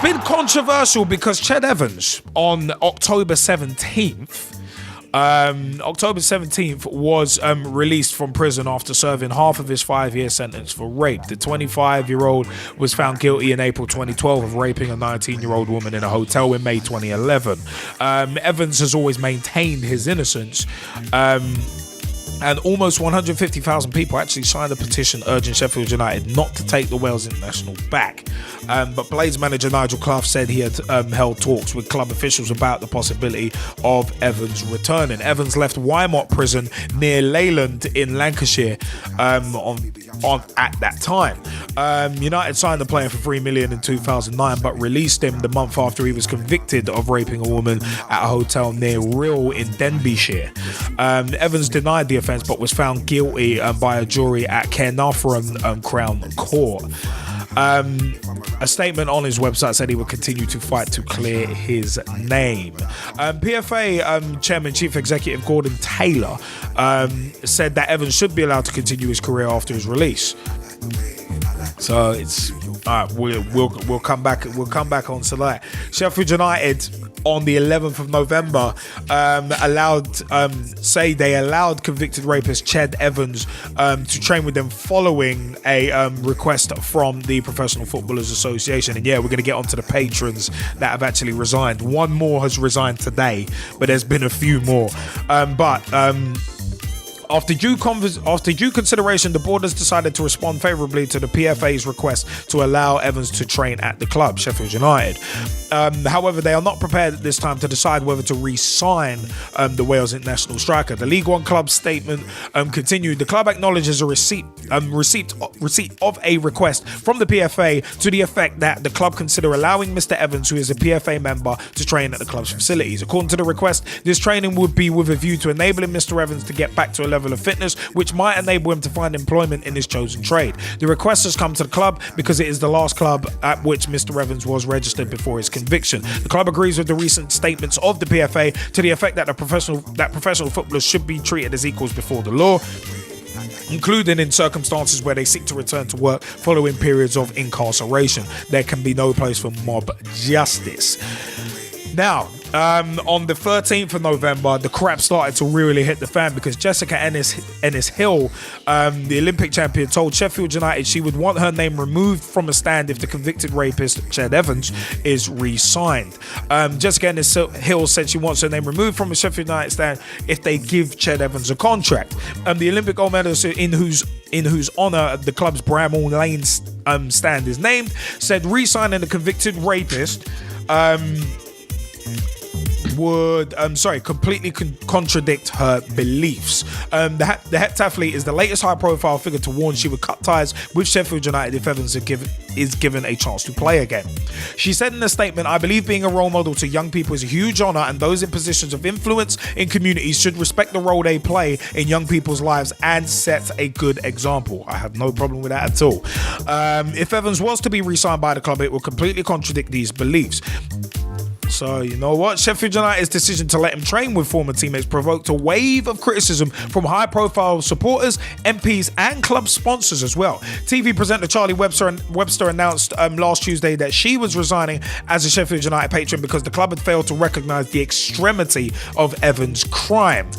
been controversial because Ched Evans on October 17th was released from prison after serving half of his 5-year sentence for rape. The 25-year-old was found guilty in April 2012 of raping a 19-year-old woman in a hotel in May 2011. Evans has always maintained his innocence. And almost 150,000 people actually signed a petition urging Sheffield United not to take the Wales international back. But Blades manager Nigel Clough said he had held talks with club officials about the possibility of Evans returning. Evans left Wymont prison near Leyland in Lancashire at that time. United signed the player for $3 million in 2009, but released him the month after he was convicted of raping a woman at a hotel near Rhyl in Denbighshire. Evans denied the offence but was found guilty by a jury at Caernarfon Crown Court. A statement on his website said he would continue to fight to clear his name. PFA Chairman Chief Executive Gordon Taylor said that Evans should be allowed to continue his career after his release. So it's we'll come back onto that. Sheffield United on the 11th of November allowed convicted rapist Ched Evans to train with them following a request from the Professional Footballers Association. And yeah, we're going to get onto the patrons that have actually resigned. One more has resigned today, but there's been a few more. After due consideration, the board has decided to respond favourably to the PFA's request to allow Evans to train at the club, Sheffield United. However, they are not prepared at this time to decide whether to re-sign the Wales international striker. The League One club statement continued. The club acknowledges a receipt of a request from the PFA to the effect that the club consider allowing Mr. Evans, who is a PFA member, to train at the club's facilities. According to the request, this training would be with a view to enabling Mr. Evans to get back to a level of fitness which might enable him to find employment in his chosen trade. The request has come to the club because it is the last club at which Mr. Evans was registered before his conviction. The club agrees with the recent statements of the PFA to the effect that professional footballers should be treated as equals before the law, including in circumstances where they seek to return to work following periods of incarceration. There can be no place for mob justice. Now, on the 13th of November, the crap started to really hit the fan because Jessica Ennis-Hill, the Olympic champion, told Sheffield United she would want her name removed from a stand if the convicted rapist, Ched Evans, is re-signed. Jessica Ennis-Hill said she wants her name removed from a Sheffield United stand if they give Ched Evans a contract. The Olympic gold medalist in whose honour the club's Bramall Lane stand is named, said re-signing the convicted rapist would completely contradict her beliefs. The heptathlete is the latest high-profile figure to warn she would cut ties with Sheffield United if Evans is given a chance to play again. She said in a statement, "I believe being a role model to young people is a huge honour, and those in positions of influence in communities should respect the role they play in young people's lives and set a good example." I have no problem with that at all. If Evans was to be re-signed by the club, it would completely contradict these beliefs. So, you know what? Sheffield United's decision to let him train with former teammates provoked a wave of criticism from high-profile supporters, MPs, and club sponsors as well. TV presenter Charlie Webster announced last Tuesday that she was resigning as a Sheffield United patron because the club had failed to recognise the extremity of Evans' crime.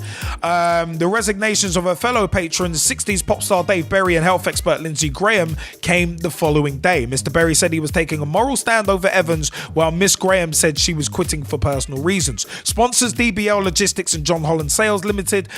The resignations of her fellow patrons, 60s pop star Dave Berry and health expert Lindsey Graham, came the following day. Mr. Berry said he was taking a moral stand over Evans, while Miss Graham said she was quitting for personal reasons. Sponsors DBL Logistics and John Holland Sales Limited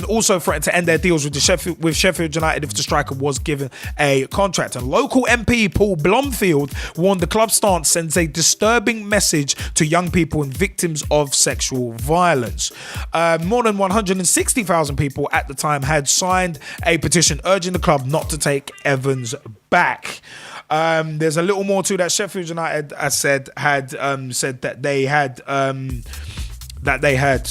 also threatened to end their deals with Sheffield United if the striker was given a contract. And local MP Paul Blomfield warned the club stance sends a disturbing message to young people and victims of sexual violence. More than 160,000 people at the time had signed a petition urging the club not to take Evans back. There's a little more to that. Sheffield United, as said that they had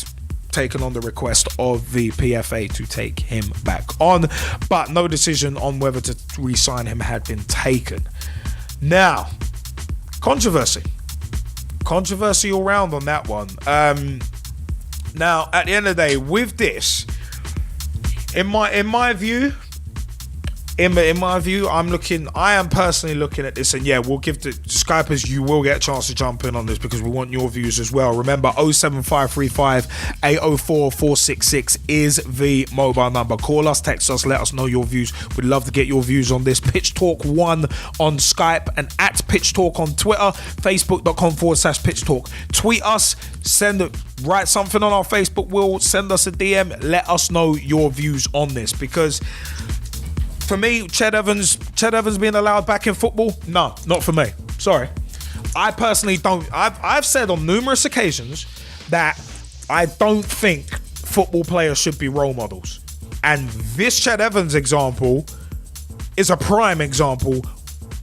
taken on the request of the PFA to take him back on, but no decision on whether to re-sign him had been taken. Now, controversy all round on that one. Now, at the end of the day, with this, in my view, in my view, I am personally looking at this, and yeah, we'll give the Skypers, you will get a chance to jump in on this because we want your views as well. Remember, 07535 804 466 is the mobile number. Call us, text us, let us know your views. We'd love to get your views on this. Pitch Talk 1 on Skype and at Pitch Talk on Twitter, facebook.com/Pitch Talk. Tweet us, write something on our Facebook. We'll send us a DM. Let us know your views on this, because for me, Ched Evans being allowed back in football, no, not for me. Sorry. I personally don't. I've said on numerous occasions that I don't think football players should be role models. And this Ched Evans example is a prime example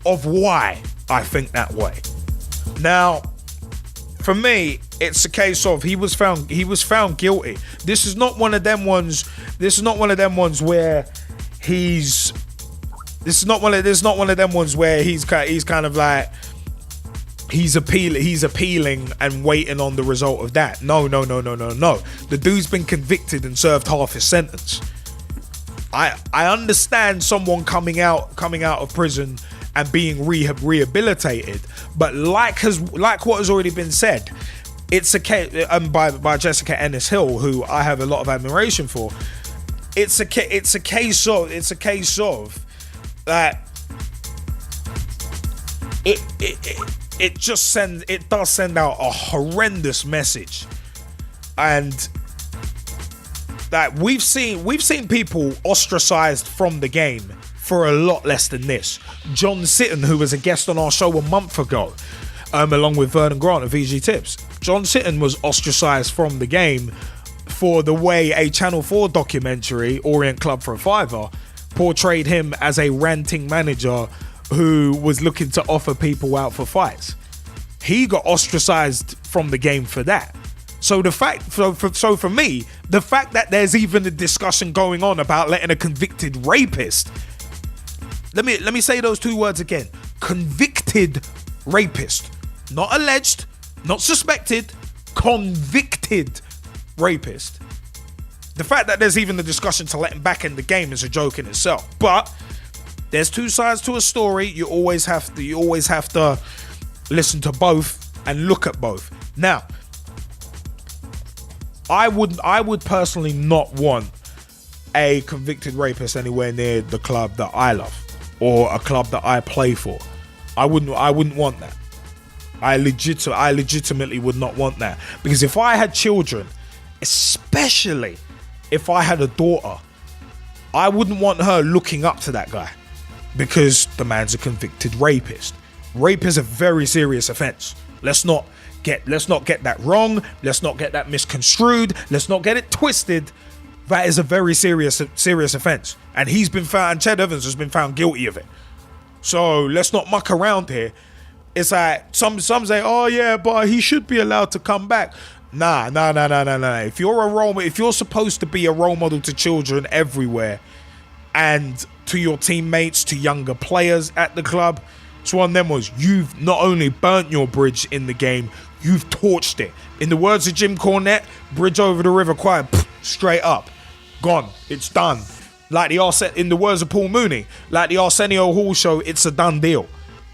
of why I think that way. Now, for me, it's a case of he was found guilty. This is not one of them ones where he's kind of like he's appealing and waiting on the result of that. No. The dude's been convicted and served half his sentence. I understand someone coming out of prison and being rehabilitated, but like what has already been said, it's a case by Jessica Ennis Hill, who I have a lot of admiration for. It's a case of that it does send out a horrendous message, and that we've seen people ostracized from the game for a lot less than this. John Sitton, who was a guest on our show a month ago, along with Vernon Grant of VG Tips, John Sitton was ostracized from the game for the way a Channel 4 documentary, Orient Club for a Fiver, portrayed him as a ranting manager who was looking to offer people out for fights. He got ostracized from the game for that. So for me, the fact that there's even a discussion going on about letting a convicted rapist, let me say those two words again: convicted rapist, not alleged, not suspected, convicted rapist. The fact that there's even the discussion to let him back in the game is a joke in itself. But there's two sides to a story. You always have to listen to both and look at both. Now, I would personally not want a convicted rapist anywhere near the club that I love or a club that I play for. I wouldn't want that. I legitimately would not want that, because if I had children, especially if I had a daughter, I wouldn't want her looking up to that guy, because the man's a convicted rapist. Rape is a very serious offense. Let's not get that wrong. Let's not get that misconstrued. Let's not get it twisted. That is a very serious offense, and Ched Evans has been found guilty of it. So let's not muck around here. It's like some say, oh yeah, but he should be allowed to come back. Nah. If you're supposed to be a role model to children everywhere, and to your teammates, to younger players at the club, it's one of them ones. You've not only burnt your bridge in the game, you've torched it. In the words of Jim Cornette, bridge over the river Kwai, straight up, gone. It's done. In the words of Paul Mooney, like the Arsenio Hall show, it's a done deal.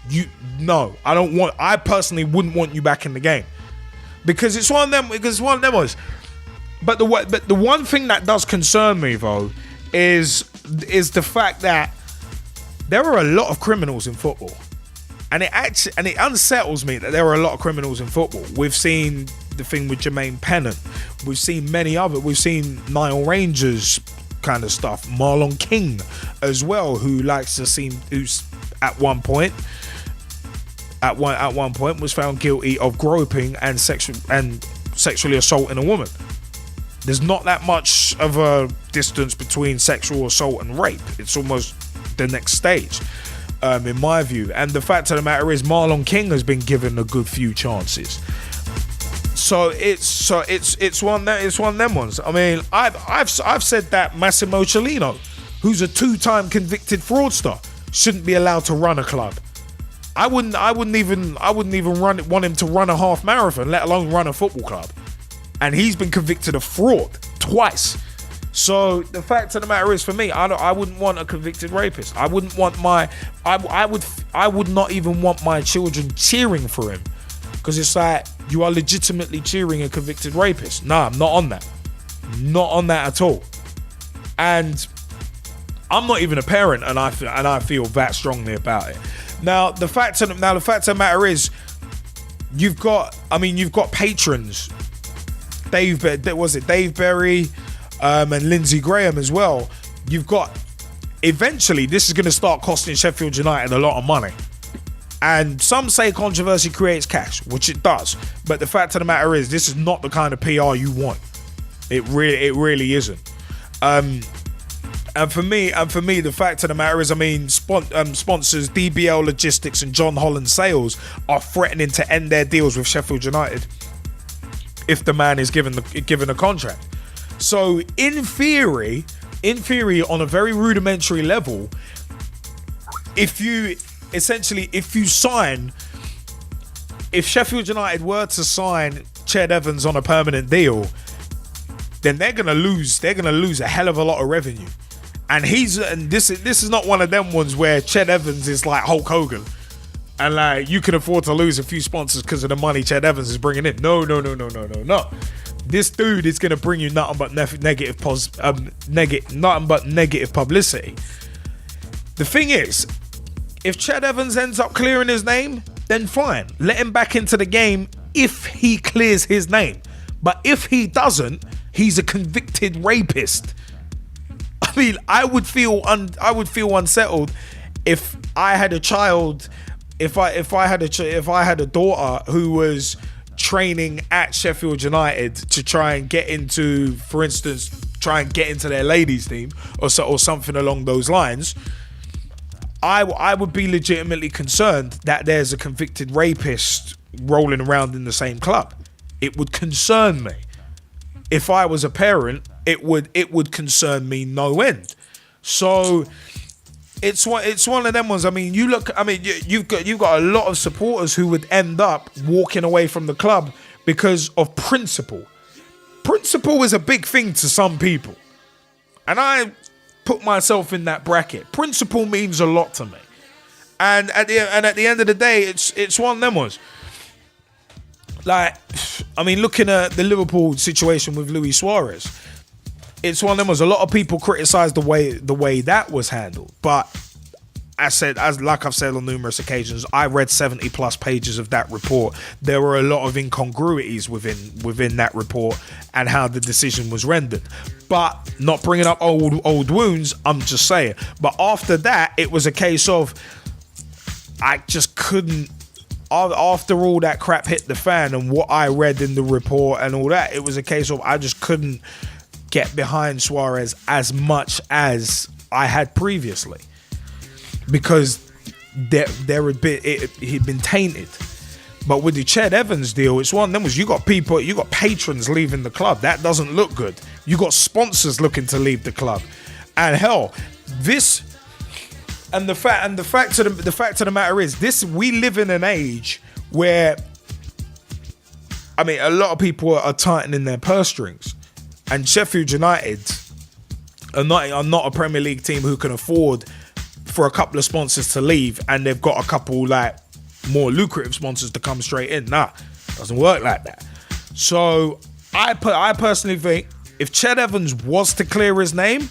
I personally wouldn't want you back in the game, because it's one of them. Was. But the one thing that does concern me though is the fact that there are a lot of criminals in football, and it unsettles me that there are a lot of criminals in football. We've seen the thing with Jermaine Pennant. We've seen We've seen Nile Rangers kind of stuff. Marlon King as well, who's at one point was found guilty of groping and sexually assaulting a woman. There's not that much of a distance between sexual assault and rape. It's almost the next stage, in my view. And the fact of the matter is, Marlon King has been given a good few chances. So it's one of them ones. I mean, I've said that Massimo Cellino, who's a 2-time convicted fraudster, shouldn't be allowed to run a club. I wouldn't even want him to run a half marathon, let alone run a football club. And he's been convicted of fraud twice. So the fact of the matter is, for me, I wouldn't want a convicted rapist. I wouldn't want I would not even want my children cheering for him, because it's like, you are legitimately cheering a convicted rapist. Nah, I'm not on that. Not on that at all. And I'm not even a parent, and I feel that strongly about it. Now the fact of the matter is, you've got patrons. Dave Berry, and Lindsey Graham as well. You've got, eventually this is going to start costing Sheffield United a lot of money. And some say controversy creates cash, which it does. But the fact of the matter is, this is not the kind of PR you want. It really isn't. And for me, the fact of the matter is, sponsors DBL Logistics and John Holland Sales are threatening to end their deals with Sheffield United if the man is given a contract. So in theory, on a very rudimentary level, if Sheffield United were to sign Ched Evans on a permanent deal, then they're gonna lose a hell of a lot of revenue. And this is not one of them ones where Ched Evans is like Hulk Hogan, and like you can afford to lose a few sponsors because of the money Ched Evans is bringing in. No. This dude is gonna bring you nothing but negative publicity. The thing is, if Ched Evans ends up clearing his name, then fine. Let him back into the game if he clears his name. But if he doesn't, he's a convicted rapist. I mean, I would feel unsettled if I had a child, if I had a daughter who was training at Sheffield United to try and get into, for instance, their ladies team or something along those lines. I would be legitimately concerned that there's a convicted rapist rolling around in the same club. It would concern me. If I was a parent, it would concern me no end. So it's one of them ones. You've got a lot of supporters who would end up walking away from the club because of principle. Principle is a big thing to some people, and I put myself in that bracket. Principle means a lot to me, and at the end of the day, it's one of them ones. Like, looking at the Liverpool situation with Luis Suarez, it's one of them ones. A lot of people criticise the way that was handled, but like I've said on numerous occasions, I read 70 plus pages of that report. There were a lot of incongruities within that report and how the decision was rendered. But not bringing up old wounds, I'm just saying. But after that, it was a case of I just couldn't. After all that crap hit the fan and what I read in the report and all that, it was a case of I just couldn't get behind Suarez as much as I had previously, because he'd been tainted. But with the Ched Evans deal, it's one of them was you got patrons leaving the club. That doesn't look good. You got sponsors looking to leave the club, and hell, this. And the fact of the matter is, we live in an age where, a lot of people are tightening their purse strings, and Sheffield United are not a Premier League team who can afford for a couple of sponsors to leave, and they've got a couple like more lucrative sponsors to come straight in. Nah, doesn't work like that. So I personally think if Ched Evans was to clear his name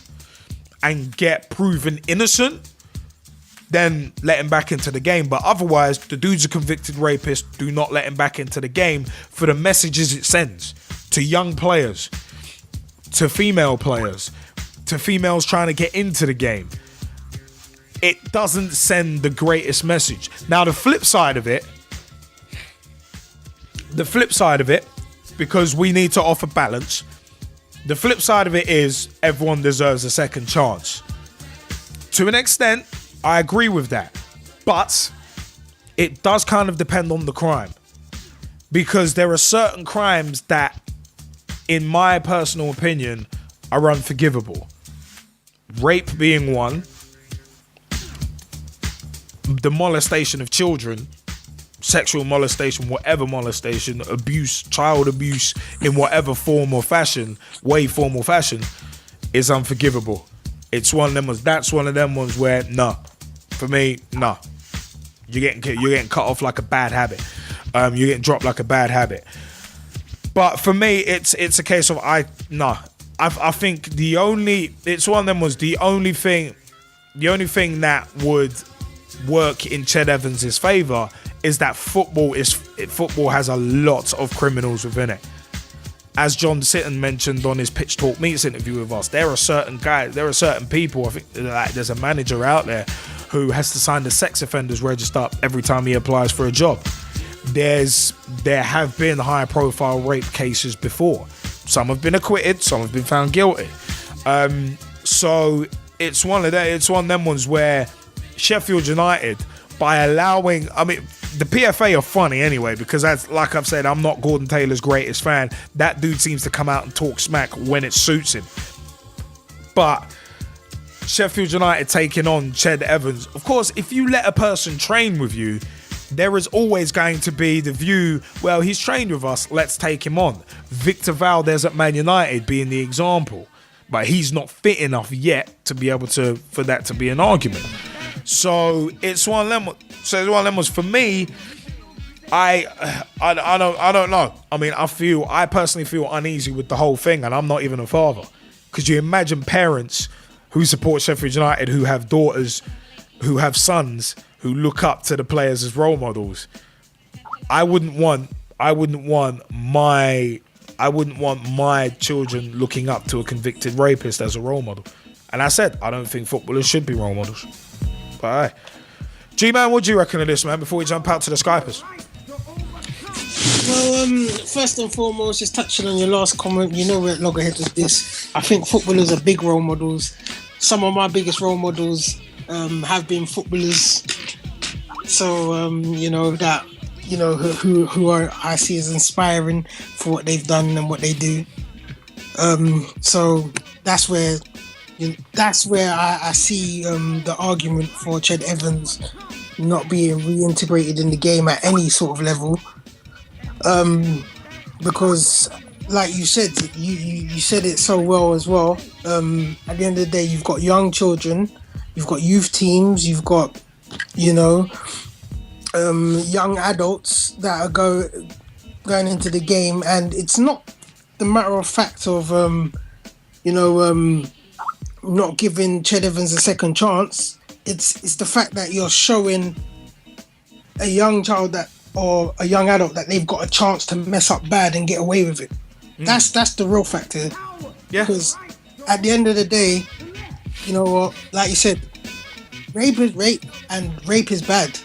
and get proven innocent, then let him back into the game. But otherwise, the dude's a convicted rapist. Do not let him back into the game for the messages it sends to young players, to female players, to females trying to get into the game. It doesn't send the greatest message. Now, the flip side of it, because we need to offer balance, the flip side of it is everyone deserves a second chance. To an extent, I agree with that, but it does kind of depend on the crime, because there are certain crimes that, in my personal opinion, are unforgivable. Rape being one, the molestation of children, sexual molestation, whatever molestation, abuse, child abuse in whatever form or fashion, is unforgivable. It's one of them ones. That's one of them ones where for me, you're getting cut off like a bad habit. You're getting dropped like a bad habit. But for me, it's a case of I think it's one of them was the only thing that would work in Ched Evans' favour is that football has a lot of criminals within it. As John Sitton mentioned on his Pitch Talk Meets interview with us, there are certain people, I think like there's a manager out there who has to sign the sex offenders register up every time he applies for a job. There have been high profile rape cases before. Some have been acquitted, some have been found guilty. So it's one of them ones where Sheffield United, by allowing, the PFA are funny anyway, because like I've said, I'm not Gordon Taylor's greatest fan. That dude seems to come out and talk smack when it suits him. But Sheffield United taking on Ched Evans, of course, if you let a person train with you, there is always going to be the view, well, he's trained with us, let's take him on. Victor Valdez at Man United being the example, but he's not fit enough yet to be able for that to be an argument. So it's one of them. Was for me. I don't know. I personally feel uneasy with the whole thing, and I'm not even a father. Because you imagine parents who support Sheffield United, who have daughters, who have sons, who look up to the players as role models. I wouldn't want my children looking up to a convicted rapist as a role model. And I said, I don't think footballers should be role models. But aye. G-Man, what do you reckon of this, man, before we jump out to the Skypers? Well, first and foremost, just touching on your last comment, you know we're at loggerheads with this. I think footballers are big role models. Some of my biggest role models have been footballers. So, who I see as inspiring for what they've done and what they do. So that's where I see the argument for Ched Evans not being reintegrated in the game at any sort of level. Because, like you said, you said it so well as well. At the end of the day, you've got young children, you've got youth teams, you've got, young adults that are going into the game, and it's not the matter of fact of not giving Ched Evans a second chance. It's the fact that you're showing a young child or a young adult that they've got a chance to mess up bad and get away with it. That's the real factor. Yeah. Because at the end of the day, like you said, rape is rape, and rape is bad.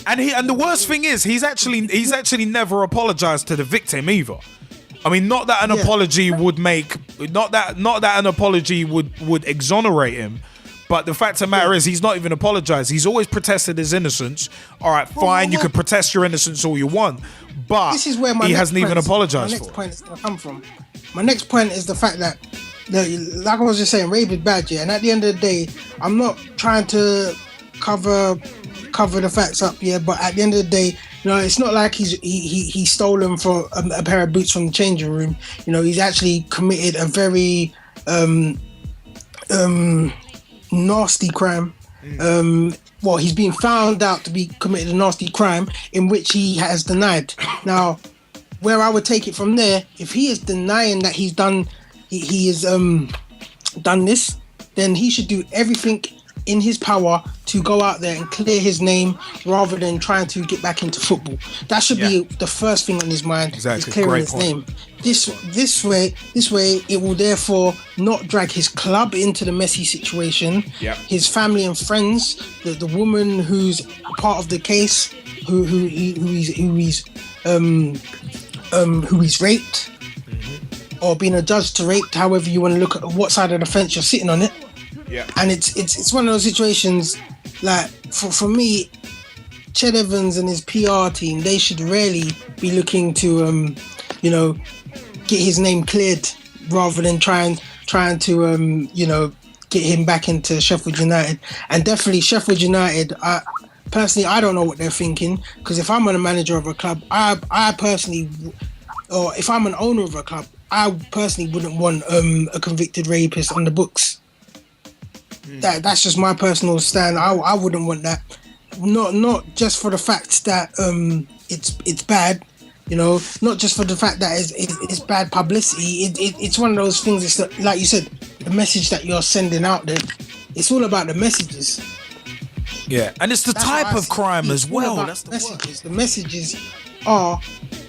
And the worst thing is, he's actually never apologized to the victim either. Not that an apology would not that an apology would exonerate him, but the fact of the matter is, he's not even apologized. He's always protested his innocence. All right, fine, you can protest your innocence all you want, but this is where he hasn't even apologized for. My next point is going to come from. My next point is the fact that, like I was just saying, rape is bad, yeah. And at the end of the day, I'm not trying to cover the facts up, yeah. But at the end of the day, it's not like he's stolen for a pair of boots from the changing room. He's actually committed a very nasty crime. He's been found out to be committed a nasty crime in which he has denied. Now, where I would take it from there, if he is denying that he's done this, then he should do everything in his power to go out there and clear his name rather than trying to get back into football. That should be the first thing on his mind, is clearing his name. This way it will therefore not drag his club into the messy situation. His family and friends, the woman who's part of the case, who he's raped, or being adjudged to rape, however you want to look at what side of the fence you're sitting on it. And it's one of those situations, like, for me, Ched Evans and his PR team, they should really be looking to get his name cleared rather than trying to get him back into Sheffield United. And definitely Sheffield United, personally, I don't know what they're thinking, because if I'm a manager of a club, I personally, or if I'm an owner of a club, I personally wouldn't want a convicted rapist on the books. That's just my personal stand. I wouldn't want that. Not just for the fact that it's bad, you know. Not just for the fact that it's bad publicity. It's one of those things. It's like you said, the message that you're sending out there. It's all about the messages. Yeah, and it's the type of crime as well. That's the messages. The messages are,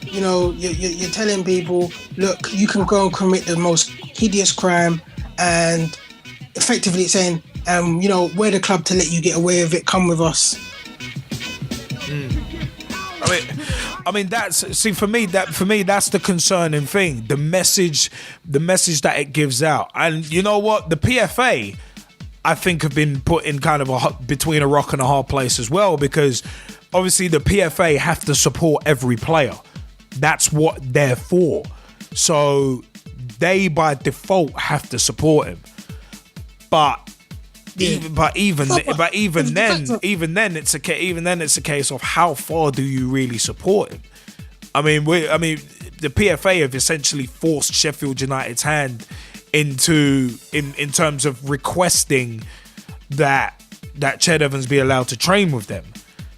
you know, you're telling people, look, you can go and commit the most hideous crime, and effectively it's saying, you know, we're the club to let you get away with it. Come with us. I mean, for me, that's the concerning thing. The message that it gives out, and you know what, the PFA, I think, have been put in kind of between a rock and a hard place as well, because obviously the PFA have to support every player. That's what they're for. So they by default have to support him. But even then it's a case of how far do you really support him? I mean, the PFA have essentially forced Sheffield United's hand in terms of requesting that Ched Evans be allowed to train with them.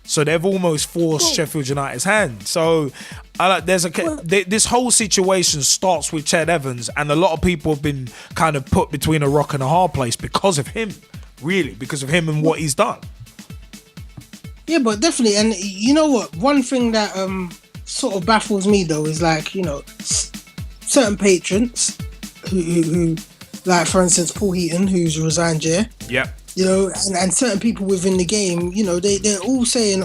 So they've almost forced Sheffield United's hand. So this whole situation starts with Ched Evans, and a lot of people have been kind of put between a rock and a hard place because of him. Really, because of him and what he's done. Yeah, but definitely, and you know what? One thing that sort of baffles me though is, like, you know, certain patrons who like, for instance, Paul Heaton, who's resigned, yeah. Yeah. You know, and certain people within the game, you know, they're all saying,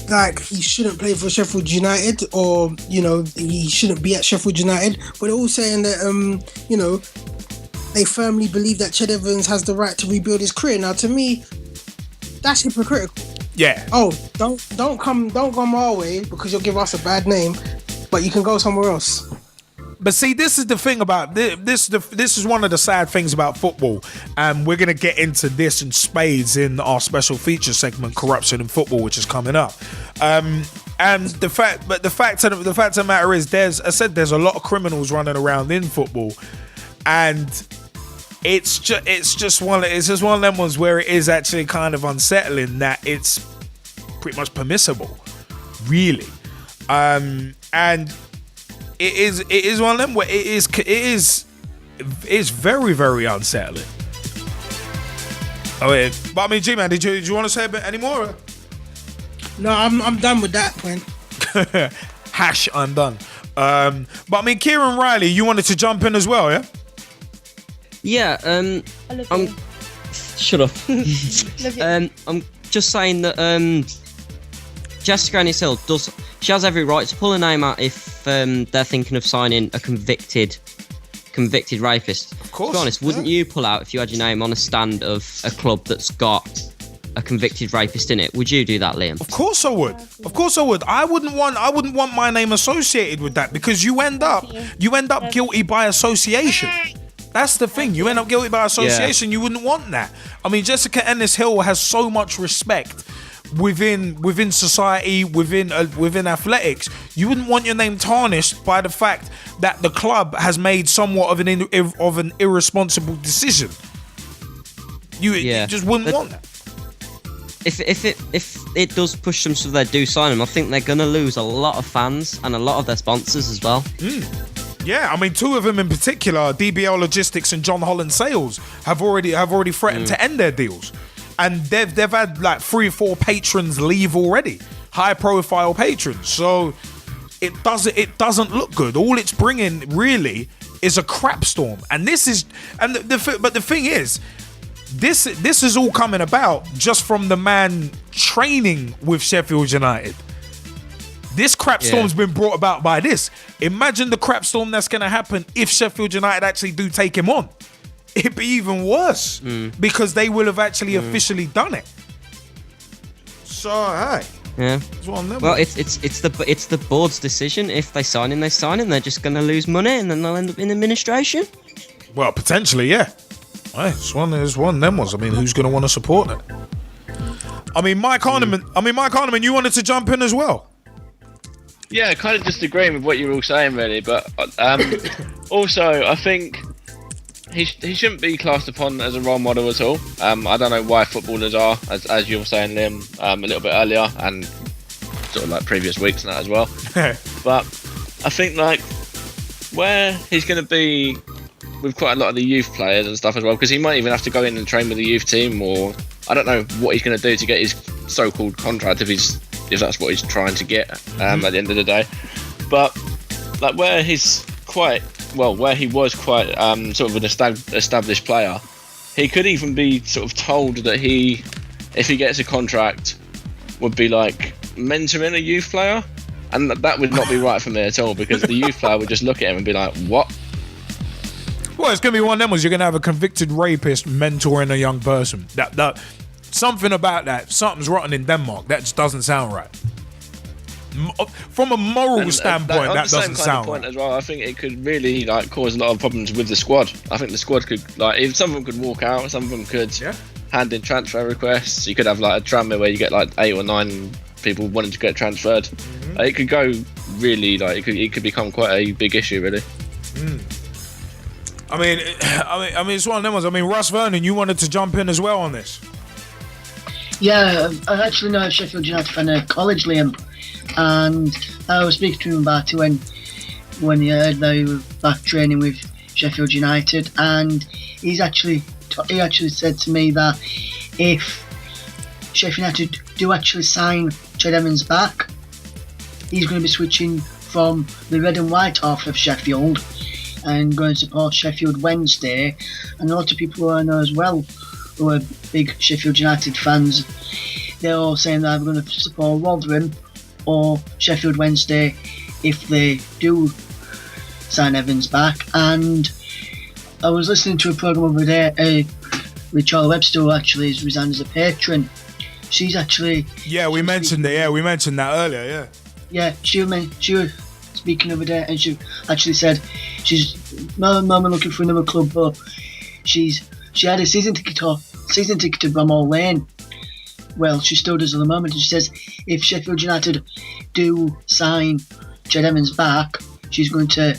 like, he shouldn't play for Sheffield United, or, you know, he shouldn't be at Sheffield United. But they're all saying that, you know, they firmly believe that Ched Evans has the right to rebuild his career. Now, to me, that's hypocritical. Yeah. Oh, don't come our way because you'll give us a bad name, but you can go somewhere else. But see, this is the thing about this. This is one of the sad things about football, and we're gonna get into this in spades in our special feature segment, "Corruption in Football," which is coming up. And the fact of the matter is, there's a lot of criminals running around in football, and it's just one of them ones where it is actually kind of unsettling that it's pretty much permissible, really, and it is one of them where it is very, very unsettling. But I mean, G-Man, did you want to say a bit anymore? No, I'm done with that point. Hash, I'm done. But I mean, Kieran Riley, you wanted to jump in as well, yeah? Yeah, shut up. I'm just saying that Jessica Ennis-Hill she has every right to pull her name out if they're thinking of signing a convicted rapist. Of course. To be honest, wouldn't you pull out if you had your name on a stand of a club that's got a convicted rapist in it? Would you do that, Liam? Of course I would. I wouldn't want my name associated with that, because you end up guilty by association. That's the thing. You end up guilty by association. Yeah. You wouldn't want that. I mean, Jessica Ennis-Hill has so much respect within society, within athletics. You wouldn't want your name tarnished by the fact that the club has made somewhat of an irresponsible decision. You just wouldn't want that. If it does push them so they do sign them, I think they're gonna lose a lot of fans and a lot of their sponsors as well. Yeah, I mean, two of them in particular, DBL Logistics and John Holland Sales, have already threatened to end their deals, and they've had like 3 or 4 patrons leave already, high profile patrons. So it doesn't look good. All it's bringing really is a crap storm, and the thing is, this is all coming about just from the man training with Sheffield United. This crap storm's been brought about by this. Imagine the crap storm that's going to happen if Sheffield United actually do take him on. It'd be even worse because they will have actually officially done it. So, hey. Yeah. Well, it's the board's decision. If they sign him, they sign him. They're just going to lose money, and then they'll end up in administration. Well, potentially, yeah. Hey, it's one of them ones. I mean, who's going to want to support it? I mean, Mike Harneman, you wanted to jump in as well. Yeah, kind of just agreeing with what you're all saying, really. But also, I think he shouldn't be classed upon as a role model at all. I don't know why footballers are, as you were saying, Liam, a little bit earlier, and sort of like previous weeks and that as well. But I think like where he's going to be with quite a lot of the youth players and stuff as well, because he might even have to go in and train with the youth team, or I don't know what he's going to do to get his so-called contract if that's what he's trying to get at the end of the day. But like where he was quite sort of an established player, he could even be sort of told that if he gets a contract, would be like mentoring a youth player, and that would not be right for me at all, because the youth player would just look at him and be like, what? Well, it's going to be one of them ones. You're going to have a convicted rapist mentoring a young person. That something about that, something's rotten in Denmark. That just doesn't sound right. From a moral standpoint, that doesn't sound right. As well, I think it could really like cause a lot of problems with the squad. I think the squad could, like, if some of them could walk out, some of them could hand in transfer requests. You could have like a tramway where you get like 8 or 9 people wanting to get transferred. It could go really like it could become quite a big issue, really. I mean, it's one of them ones. I mean, Russ Vernon, you wanted to jump in as well on this. Yeah, I actually know a Sheffield United fan at college, Liam, and I was speaking to him about it when he heard they were back training with Sheffield United, and he actually said to me that if Sheffield United do actually sign Ched Evans back, he's going to be switching from the red and white half of Sheffield and going to support Sheffield Wednesday. And a lot of people who I know as well who are big Sheffield United fans, they're all saying that they're going to support Rotherham or Sheffield Wednesday if they do sign Evans back. And I was listening to a programme over there with Charlie Webster, who actually has resigned as a patron. She's actually... Yeah, we mentioned it. Yeah, we mentioned that earlier, yeah. Yeah, she was speaking over there, and she actually said she's no longer looking for another club, but she had a season ticket to Bramall Lane. Well, she still does at the moment, and she says if Sheffield United do sign Ched Evans back, she's going to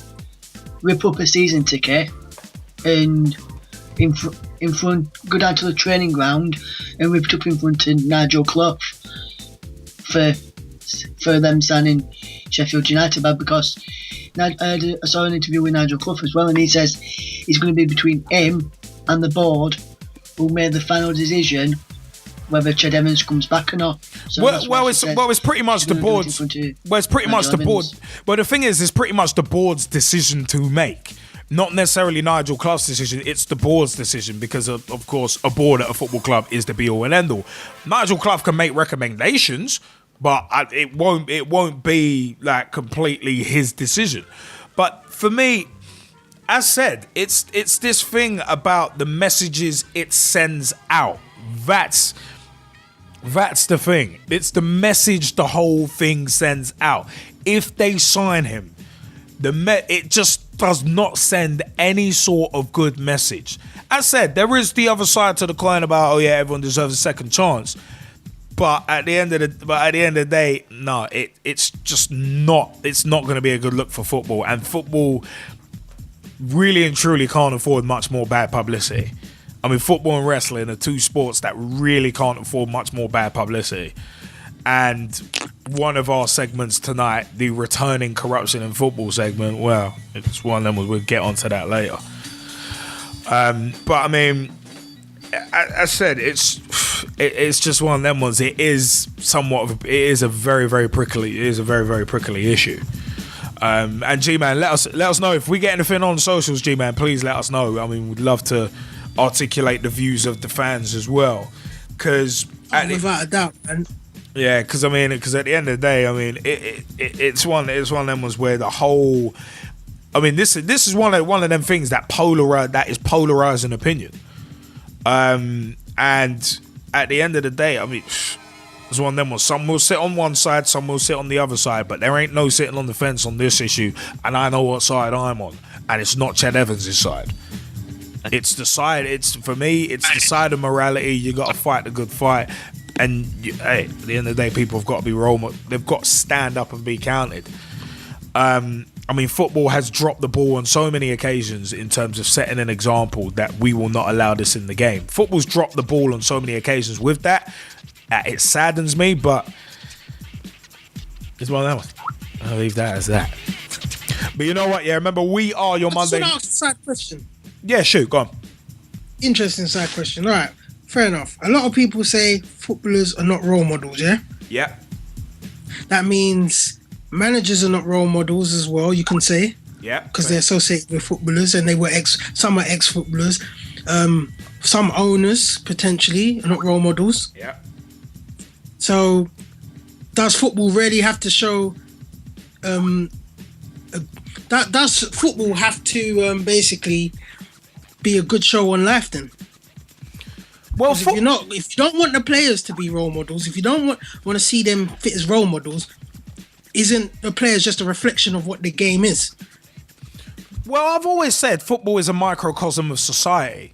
rip up a season ticket and in front, go down to the training ground and rip it up in front of Nigel Clough for them signing Sheffield United back, because I saw an interview with Nigel Clough as well, and he says it's going to be between him and the board who made the final decision whether Ched Evans comes back or not. So it's pretty much the board's. Well, it's pretty much the board. Well, the thing is, it's pretty much the board's decision to make. Not necessarily Nigel Clough's decision, it's the board's decision, because of course a board at a football club is the be all and end all. Nigel Clough can make recommendations, but it won't be like completely his decision. But for me, as said, it's this thing about the messages it sends out. That's the thing. It's the message the whole thing sends out. If they sign him, it just does not send any sort of good message. As said, there is the other side to the coin about, oh yeah, everyone deserves a second chance. But at the end of the day, no, it's just not. It's not going to be a good look for football, and football really and truly can't afford much more bad publicity. I mean, football and wrestling are two sports that really can't afford much more bad publicity. And one of our segments tonight, the returning corruption in football segment, well, it's one of them. We'll get onto that later. But I mean, as I said, it's just one of them ones. It is a very, very prickly issue. And Gman, let us know if we get anything on socials. Gman, please let us know. I mean, we'd love to articulate the views of the fans as well, because without a doubt, man. Yeah, because at the end of the day, I mean, it's one of them ones where the whole, I mean, this is one of them things that is polarizing opinion. And at the end of the day, I mean, it's one of them ones. Some will sit on one side, some will sit on the other side, but there ain't no sitting on the fence on this issue. And I know what side I'm on, and it's not Ched Evans' side. It's the side. For me, it's the side of morality. You got to fight the good fight. And hey, at the end of the day, people have got to be role models. They've got to stand up and be counted. I mean, football has dropped the ball on so many occasions in terms of setting an example that we will not allow this in the game. Football's dropped the ball on so many occasions with that. It saddens me, but it's one of them ones. I'll leave that as that. But you know what? Yeah, remember, we are your Monday. I just want to ask a side question. Yeah, shoot, go on. Interesting side question. All right, fair enough. A lot of people say footballers are not role models, yeah? Yeah. That means managers are not role models as well, you can say. Yeah. Because they're associated with footballers and some are ex-footballers. Some owners, potentially, are not role models. Yeah. So, does football really have to show... does football have to basically be a good show on life then? Well, if you don't want the players to be role models, if you don't want to see them fit as role models, isn't the players just a reflection of what the game is? Well, I've always said football is a microcosm of society.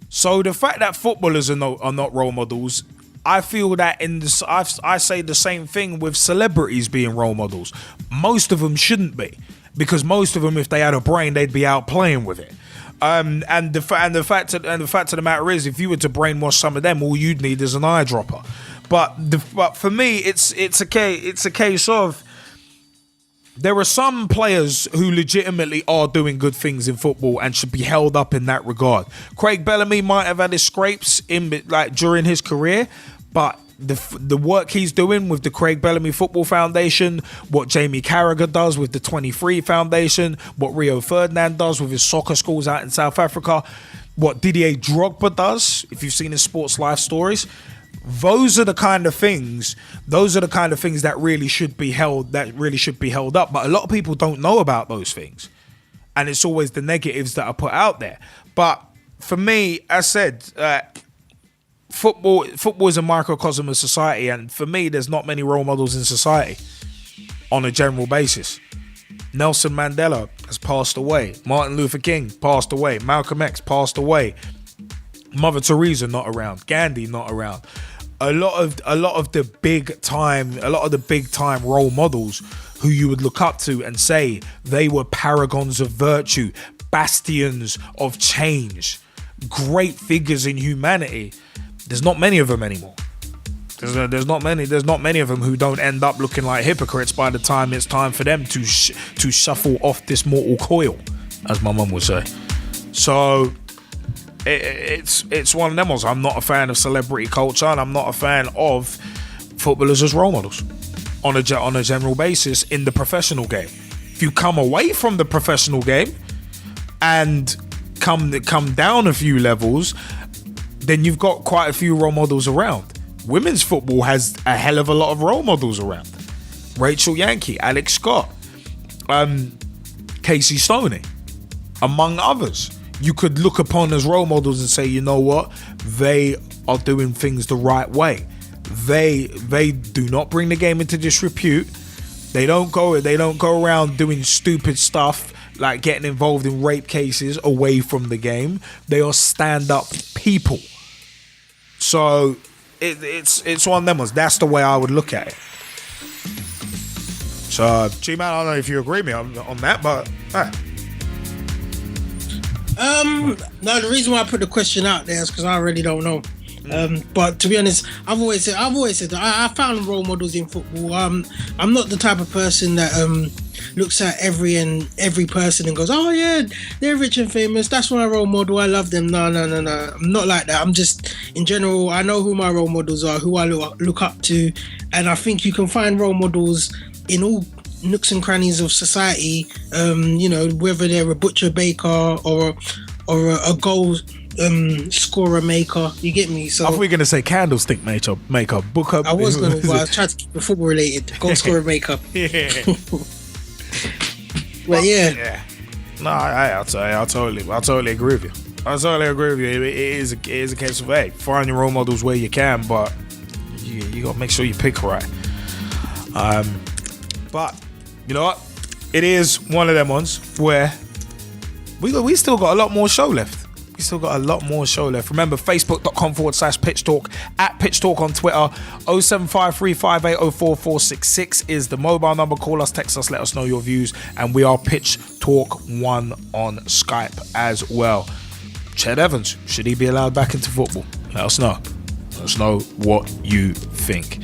So the fact that footballers are not role models, I feel that I say the same thing with celebrities being role models. Most of them shouldn't be, because most of them, if they had a brain, they'd be out playing with it. And the fact of the matter is, if you were to brainwash some of them, all you'd need is an eyedropper. But for me, it's a case of there are some players who legitimately are doing good things in football and should be held up in that regard. Craig Bellamy might have had his scrapes during his career, but the work he's doing with the Craig Bellamy Football Foundation, what Jamie Carragher does with the 23 Foundation, what Rio Ferdinand does with his soccer schools out in South Africa, what Didier Drogba does, if you've seen his sports life stories, those are the kind of things that really should be held up. But a lot of people don't know about those things, and it's always the negatives that are put out there. But for me, as I said, football is a microcosm of society, and for me, there's not many role models in society on a general basis. Nelson Mandela has passed away. Martin Luther King passed away. Malcolm X passed away. Mother Teresa not around. Gandhi not around. A lot of the big time role models who you would look up to and say they were paragons of virtue, bastions of change, great figures in humanity. There's not many of them anymore. There's not many of them who don't end up looking like hypocrites by the time it's time for them to shuffle off this mortal coil, as my mum would say. So it's one of them ones. I'm not a fan of celebrity culture, and I'm not a fan of footballers as role models on a general basis in the professional game. If you come away from the professional game and come down a few levels, then you've got quite a few role models around. Women's football has a hell of a lot of role models around. Rachel Yankey, Alex Scott, Casey Stoney, among others. You could look upon as role models and say, you know what, they are doing things the right way. They do not bring the game into disrepute. They don't go around doing stupid stuff like getting involved in rape cases away from the game. They are stand-up people. So it's one of them ones. That's the way I would look at it. So, G-Man, I don't know if you agree with me on that, but no, the reason why I put the question out there is because I really don't know. But to be honest, I've always said that I found role models in football. I'm not the type of person that looks at every person and goes, oh yeah, they're rich and famous, that's my role model, I love them. No, I'm not like that. I'm just, in general, I know who my role models are, who I look up to, and I think you can find role models in all nooks and crannies of society, whether they're a butcher, baker, or a goal scorer maker. You get me? So I thought we were going to say candlestick maker, booker. I was going to, but I was trying to keep it football related. Goal scorer maker. Yeah. But yeah. No, I totally agree with you. It is a case of, hey, find your role models where you can, but you got to make sure you pick right. But you know what? It is one of them ones where we still got a lot more show left. We still got a lot more show left. Remember, facebook.com/Pitch Talk, at Pitch Talk on Twitter. 07535804466 is the mobile number. Call us, text us, let us know your views. And we are Pitch Talk 1 on Skype as well. Ched Evans, should he be allowed back into football? Let us know. Let us know what you think.